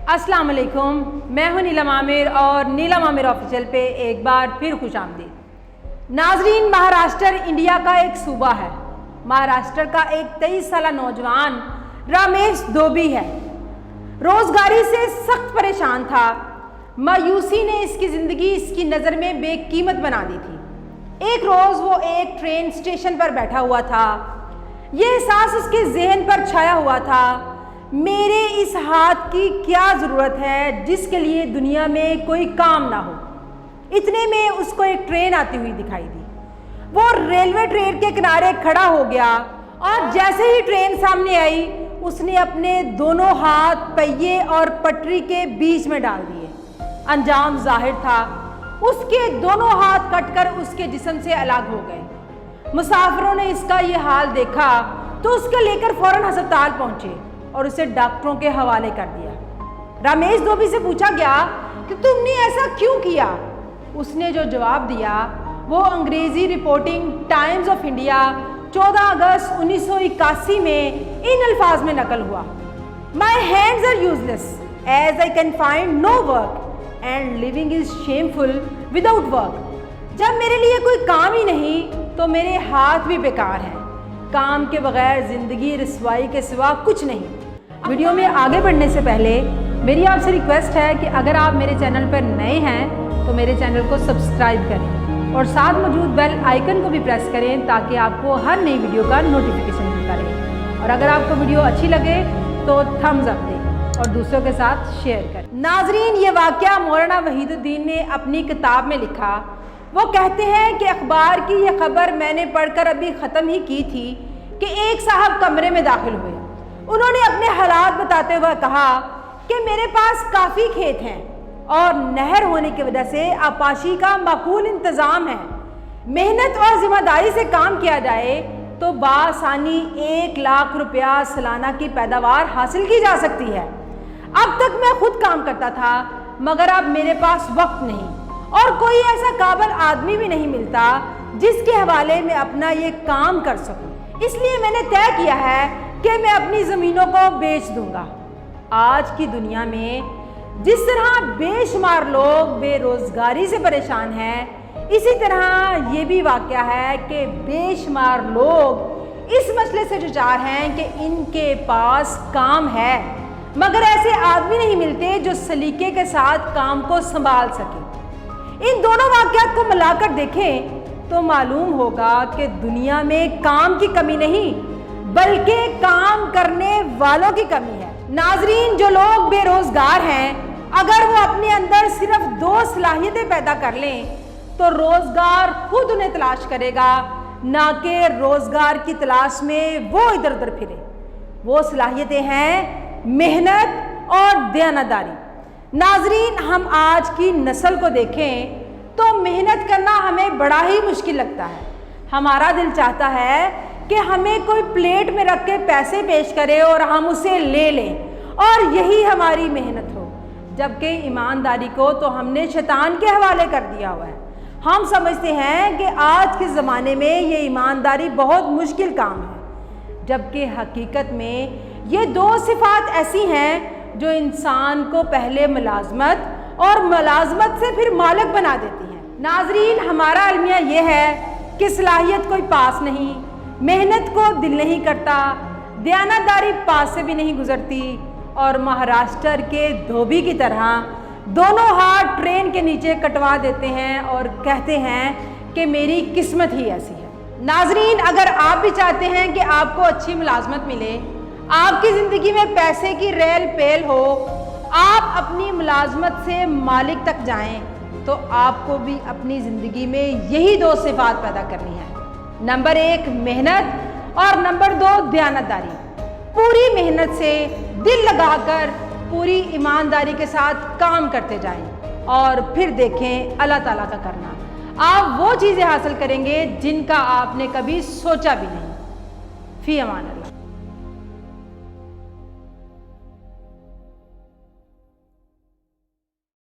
अस्सलाम वालेकुम, मैं हूं नीलम आमिर और नीलम आमिर ऑफिशियल पे एक बार फिर खुश आमदीद। नाजरीन, महाराष्ट्र इंडिया का एक सूबा है। महाराष्ट्र का एक 23 साला नौजवान रमेश धोबी है। रोजगारी से सख्त परेशान था। मायूसी ने इसकी ज़िंदगी इसकी नज़र में बेकीमत बना दी थी। एक रोज़ वो एक ट्रेन स्टेशन पर बैठा हुआ था। ये एहसास उसके जहन पर छाया हुआ था, मेरे इस हाथ की क्या ज़रूरत है जिसके लिए दुनिया में कोई काम ना हो। इतने में उसको एक ट्रेन आती हुई दिखाई दी। वो रेलवे ट्रैक के किनारे खड़ा हो गया और जैसे ही ट्रेन सामने आई उसने अपने दोनों हाथ पहिए और पटरी के बीच में डाल दिए। अंजाम जाहिर था, उसके दोनों हाथ कटकर उसके जिस्म से अलग हो गए। मुसाफिरों ने इसका ये हाल देखा तो उसको लेकर फौरन अस्पताल पहुंचे और उसे डॉक्टरों के हवाले कर दिया। रमेश धोबी से पूछा गया कि तुमने ऐसा क्यों किया। उसने जो जवाब दिया वो अंग्रेजी रिपोर्टिंग टाइम्स ऑफ इंडिया 14 अगस्त 1981 में इन अल्फाज में नकल हुआ। My hands are useless as I can find no work and living is shameful without work. जब मेरे लिए कोई काम ही नहीं तो मेरे हाथ भी बेकार हैं। काम के बगैर जिंदगी रसवाई के सिवा कुछ नहीं। वीडियो में आगे बढ़ने से पहले मेरी आपसे रिक्वेस्ट है कि अगर आप मेरे चैनल पर नए हैं तो मेरे चैनल को सब्सक्राइब करें और साथ मौजूद बेल आइकन को भी प्रेस करें ताकि आपको हर नई वीडियो का नोटिफिकेशन मिलता रहे। और अगर आपको वीडियो अच्छी लगे तो थम्स अप दें और दूसरों के साथ शेयर करें। नाजरीन, ये वाक़या मौलाना वहीदुद्दीन ने अपनी किताब में लिखा। वो कहते हैं कि अखबार की यह खबर मैंने पढ़कर अभी ख़त्म ही की थी कि एक साहब कमरे में दाखिल हुए। उन्होंने अपने हालात बताते हुए कहा कि मेरे पास काफ़ी खेत हैं और नहर होने की वजह से आपाशी का माकूल इंतज़ाम है। मेहनत और ज़िम्मेदारी से काम किया जाए तो बासानी 1 लाख रुपया सालाना की पैदावार हासिल की जा सकती है। अब तक मैं खुद काम करता था मगर अब मेरे पास वक्त नहीं और कोई ऐसा काबिल आदमी भी नहीं मिलता जिसके हवाले में अपना ये काम कर सकूं। इसलिए मैंने तय किया है कि मैं अपनी ज़मीनों को बेच दूंगा। आज की दुनिया में जिस तरह बेशुमार लोग बेरोज़गारी से परेशान हैं, इसी तरह ये भी वाक़या है कि बेशुमार लोग इस मसले से जुझार हैं कि इनके पास काम है मगर ऐसे आदमी नहीं मिलते जो सलीके के साथ काम को संभाल सके। इन दोनों वाक़यात को मिलाकर देखें तो मालूम होगा कि दुनिया में काम की कमी नहीं बल्कि काम करने वालों की कमी है। नाजरीन, जो लोग बेरोजगार हैं अगर वो अपने अंदर सिर्फ 2 सलाहियतें पैदा कर लें तो रोजगार खुद उन्हें तलाश करेगा, ना कि रोजगार की तलाश में वो इधर उधर फिरे। वो सलाहियतें हैं मेहनत और दयानतदारी। नाजरीन, हम आज की नस्ल को देखें तो मेहनत करना हमें बड़ा ही मुश्किल लगता है। हमारा दिल चाहता है कि हमें कोई प्लेट में रख के पैसे पेश करे और हम उसे ले लें और यही हमारी मेहनत हो, जबकि ईमानदारी को तो हमने शैतान के हवाले कर दिया हुआ है। हम समझते हैं कि आज के ज़माने में ये ईमानदारी बहुत मुश्किल काम है, जबकि हकीकत में ये 2 सिफात ऐसी हैं जो इंसान को पहले मुलाजमत और मुलाजमत से फिर मालिक बना देती हैं। नाजरीन, हमारा अलमिया ये है कि सलाहियत कोई पास नहीं, मेहनत को दिल नहीं करता, दयानतदारी पास से भी नहीं गुजरती और महाराष्ट्र के धोबी की तरह दोनों हाथ ट्रेन के नीचे कटवा देते हैं और कहते हैं कि मेरी किस्मत ही ऐसी है। नाजरीन, अगर आप भी चाहते हैं कि आपको अच्छी मुलाजमत मिले, आपकी ज़िंदगी में पैसे की रेल पेल हो, आप अपनी मुलाजमत से मालिक तक जाएं, तो आपको भी अपनी ज़िंदगी में यही 2 सिफात पैदा करनी है। नंबर 1 मेहनत और नंबर 2 दयानतदारी। पूरी मेहनत से दिल लगाकर पूरी ईमानदारी के साथ काम करते जाएं और फिर देखें अल्लाह ताला का करना। आप वो चीज़ें हासिल करेंगे जिनका आपने कभी सोचा भी नहीं। फी अमान अल्लाह।